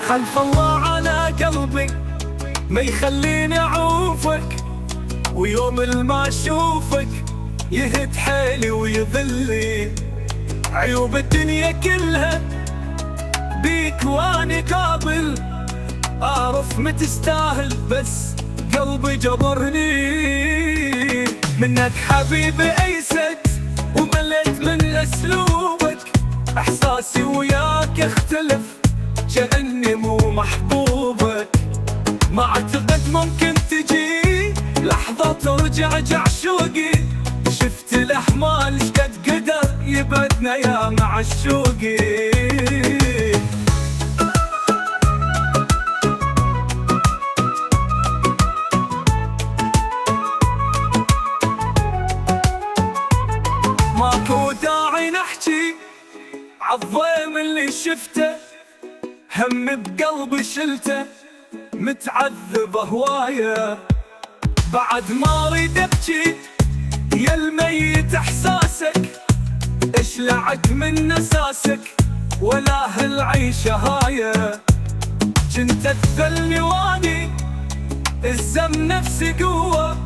خلف الله على قلبي ما يخليني اعوفك، ويوم ما اشوفك يهد حيلي ويذلي. عيوب الدنيا كلها بيك واني قابل، اعرف ما تستاهل بس قلبي جبرني. منك حبيبي ايست ومليت من اسلوبك، احساسي وياك اختلف كأني مو محبوبك. ما اعتقد ممكن تجي لحظة ترجع شوقي، شفت الاحمال شقد قدر يبعدنا يا معشوقي. ماكو داعي نحكي عالضيم اللي شفته، هم بقلبي شلته متعذب هوايه. بعد ما اريد ابكي يا الميت احساسك، اشلعك من نساسك ولا هالعيشه هايه. جنت تذلني واني الزم نفسي قوه،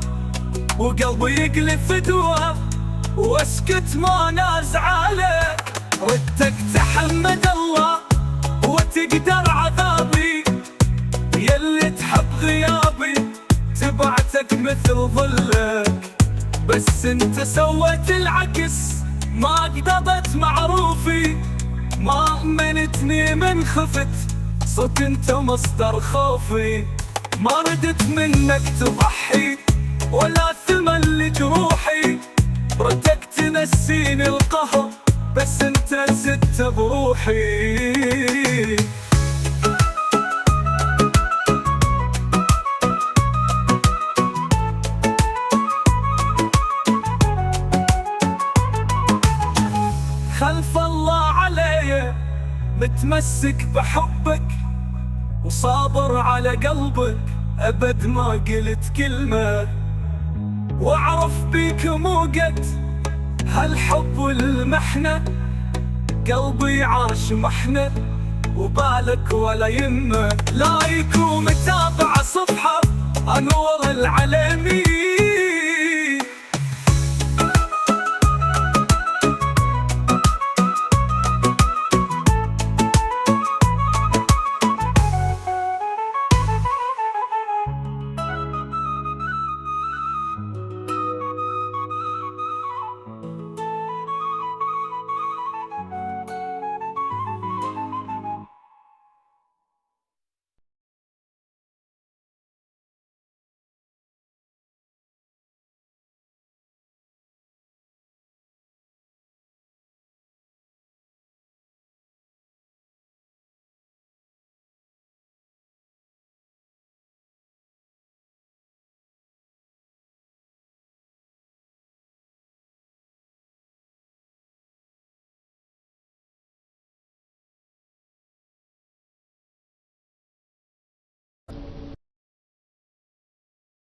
وقلبي يقلب فدوه واسكت ما نازع عليك. ودك تحمد الله وتقدر عذابي، يلي تحب غيابي تبعتك مثل ظلك. بس انت سويت العكس، ما قضبت معروفي، ما امنتني من خفت، صرت انت مصدر خوفي. ما ردت منك تضحي ولا ثمن لجروحي، ردك تنسيني القهر بس انت زدت بروحي. خلف الله علي متمسك بحبك، وصابر على قلبك أبد ما قلت كلمة. واعرف بيك مو قد هالحب والمحنة، قلبي عاش محنة وبالك ولا يمه. لايك ومتابع صفحة انور العلي،